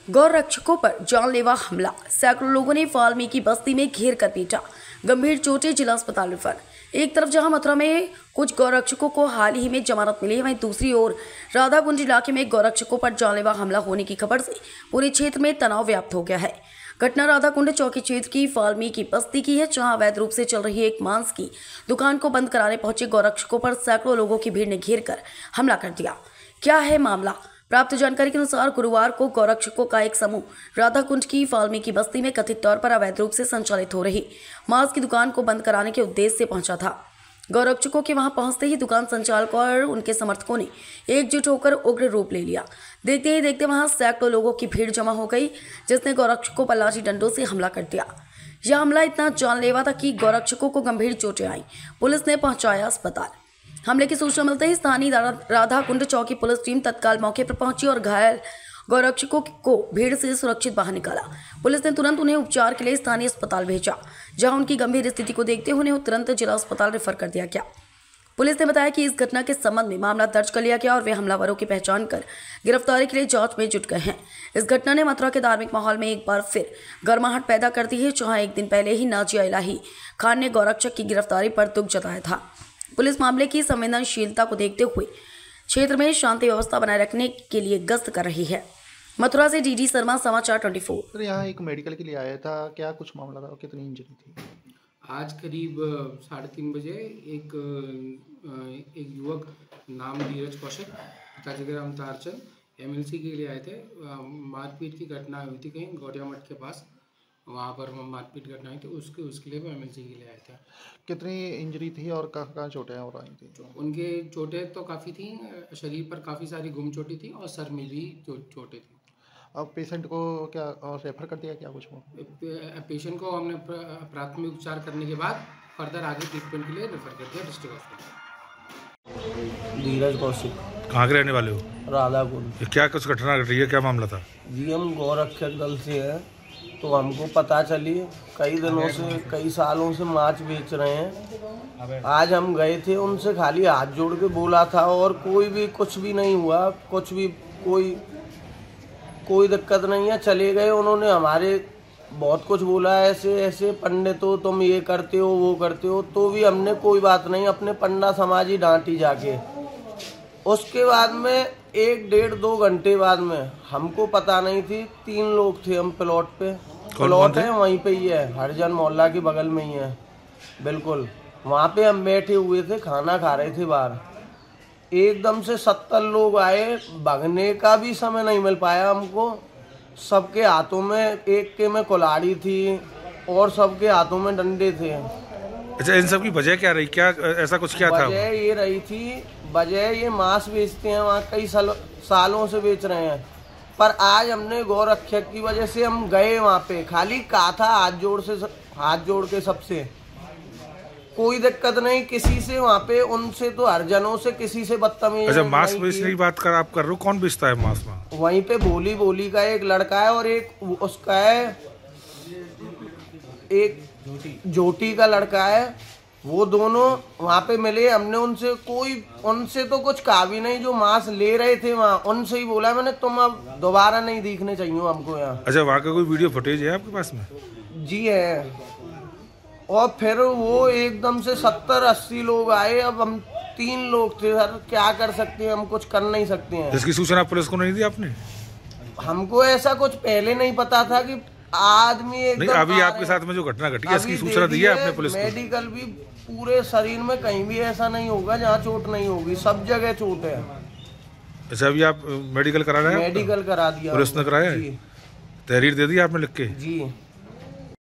गौ रक्षकों पर जानलेवा हमला, सैकड़ों लोगों ने वाल्मीकि बस्ती में घेर कर पीटा, गंभीर चोटें, जिला अस्पताल रेफर। एक तरफ जहां मथुरा में कुछ गौरक्षकों को हाल ही में जमानत मिली है, वहीं दूसरी ओर राधाकुंड इलाके में गौरक्षकों पर जानलेवा हमला होने की खबर से पूरे क्षेत्र में तनाव व्याप्त हो गया है। घटना राधाकुंड चौकी क्षेत्र की वाल्मीकि बस्ती की है, जहां अवैध रूप से चल रही एक मांस की दुकान को बंद कराने पहुंचे गौरक्षकों पर सैकड़ों लोगों की भीड़ ने घेर कर हमला कर दिया। क्या है मामला? प्राप्त जानकारी के अनुसार गुरुवार को गौरक्षकों का एक समूह राधाकुंड की वाल्मीकि बस्ती में कथित तौर पर अवैध रूप से संचालित हो रही मांस की दुकान को बंद कराने के उद्देश्य से पहुंचा था। गौरक्षकों के वहां पहुंचते ही दुकान संचालक और उनके समर्थकों ने एकजुट होकर उग्र रूप ले लिया। देखते ही देखते वहां सैकड़ों लोगों की भीड़ जमा हो गई, जिसने गौरक्षकों पर लाठी डंडों से हमला कर दिया। यह हमला इतना जानलेवा था कि गौरक्षकों को गंभीर चोटें आई। पुलिस ने पहुंचाया अस्पताल। हमले की सूचना मिलते ही स्थानीय राधाकुंड चौकी पुलिस टीम तत्काल मौके पर पहुंची और घायल गौरक्षकों को भीड़ से सुरक्षित बाहर निकाला। पुलिस ने तुरंत उन्हें उपचार के लिए स्थानीय अस्पताल भेजा, जहां उनकी गंभीर स्थिति को देखते हुए उन्हें तुरंत जिला अस्पताल रेफर कर दिया गया। पुलिस ने बताया कि इस घटना के संबंध में मामला दर्ज कर लिया गया और वे हमलावरों की पहचान कर गिरफ्तारी के लिए जांच में जुट गए हैं। इस घटना ने मथुरा के धार्मिक माहौल में एक बार फिर गर्माहट पैदा कर दी है, जहां एक दिन पहले ही नाजिया इलाही खान ने गौरक्षक की गिरफ्तारी पर दुख जताया था। पुलिस मामले की संवेदनशीलता को देखते हुए क्षेत्र में शांति व्यवस्था बनाए रखने के लिए गश्त कर रही है। मथुरा से डीडी शर्मा, समाचार 24। सर, यहाँ एक मेडिकल के लिए आया था, क्या कुछ मामला था और कितनी इंजरी थी? आज करीब 3:30 बजे एक युवक नाम धीरज कौशिक, पिताजी का नाम तारचंद, एमएलसी के लिए आए थे। मारपीट की घटना हुई थी कहीं गौरिया मठ के पास, वहाँ पर मारपीट घटना हुई थी, उसके लिए वो एमएलसी के लिए आए थे। कितनी इंजरी थी और कहाँ चोटें हो रही थी? उनके चोटें तो काफ़ी थी, शरीर पर काफ़ी सारी गुम चोटें थी और सर में भी चोटें थी। अब पेशेंट को क्या रेफर कर दिया क्या? कुछ पेशेंट को हमने प्राथमिक उपचार करने के बाद फर्दर आगे ट्रीटमेंट के लिए रेफर कर दिया डिस्ट्रिक्ट हॉस्पिटल। धीरज कौशिक। कहाँ के रहने वाले हो? राधाकुंड। क्या कुछ घटना घट रही है, क्या मामला था? जी, हम गौरक्षक दल से हैं, तो हमको पता चली कई दिनों से, कई सालों से माछ बेच रहे हैं। आज हम गए थे, उनसे खाली हाथ जोड़ के बोला था और कुछ भी नहीं हुआ, कोई दिक्कत नहीं है, चले गए। उन्होंने हमारे बहुत कुछ बोला, ऐसे ऐसे पंडित हो तुम, ये करते हो वो करते हो, तो भी हमने कोई बात नहीं, अपने पंडा समाजी डांटी जाके। उसके बाद में 1-1.5-2 घंटे बाद में हमको पता नहीं थी, 3 लोग थे हम प्लॉट पे। प्लॉट है वहीं पे ही है, हरिजन मोहल्ला के बगल में ही है, बिल्कुल वहाँ पे हम बैठे हुए थे, खाना खा रहे थे बाहर। एकदम से 70 लोग आए, भागने का भी समय नहीं मिल पाया हमको। सबके हाथों में, एक के में कुल्हाड़ी थी और सबके हाथों में डंडे थे। अच्छा, इन सब की वजह क्या रही? क्या ऐसा कुछ क्या था? वजह ये रही थी, ये मांस बेचते हैं वहाँ, कई सालों से बेच रहे हैं। पर आज हमने गौरक्षक की वजह से हम गए वहाँ पे, खाली कहा था हाथ जोड़ के सबसे, कोई दिक्कत नहीं किसी से वहाँ पे, उनसे तो हरजनों से किसी से बदतमीजी। अच्छा, मांस बेचने की बात आप कर रहे हो, कौन बेचता है मांस? वहीं पे भोली का एक लड़का है और एक उसका है, एक जोटी का लड़का है, वो दोनों वहाँ पे मिले। हमने उनसे तो कुछ कहा भी नहीं, जो मांस ले रहे थे वहाँ, उनसे ही बोला मैंने, तुम अब दोबारा नहीं दिखने चाहिए हमको यहाँ। अच्छा, वहाँ का कोई वीडियो फुटेज है आपके पास में? जी है। और फिर वो एकदम से 70-80 लोग आए। अब हम 3 लोग थे सर, क्या कर सकते हैं, हम कुछ कर नहीं सकते हैं। इसकी सूचना पुलिस को नहीं दी आपने? हमको ऐसा कुछ पहले नहीं पता था कि आदमी एकदम नहीं, अभी आपके साथ में जो घटना घटी है, इसकी सूचना दी है आपने पुलिस को? मेडिकल भी पूरे शरीर में कहीं भी ऐसा नहीं होगा जहाँ चोट नहीं होगी, सब जगह चोट है। अच्छा, अभी आप मेडिकल करा रहे हैं? मेडिकल करा दिया, पुलिस ने कराया? तहरीर दे दी आपने लिख के? जी।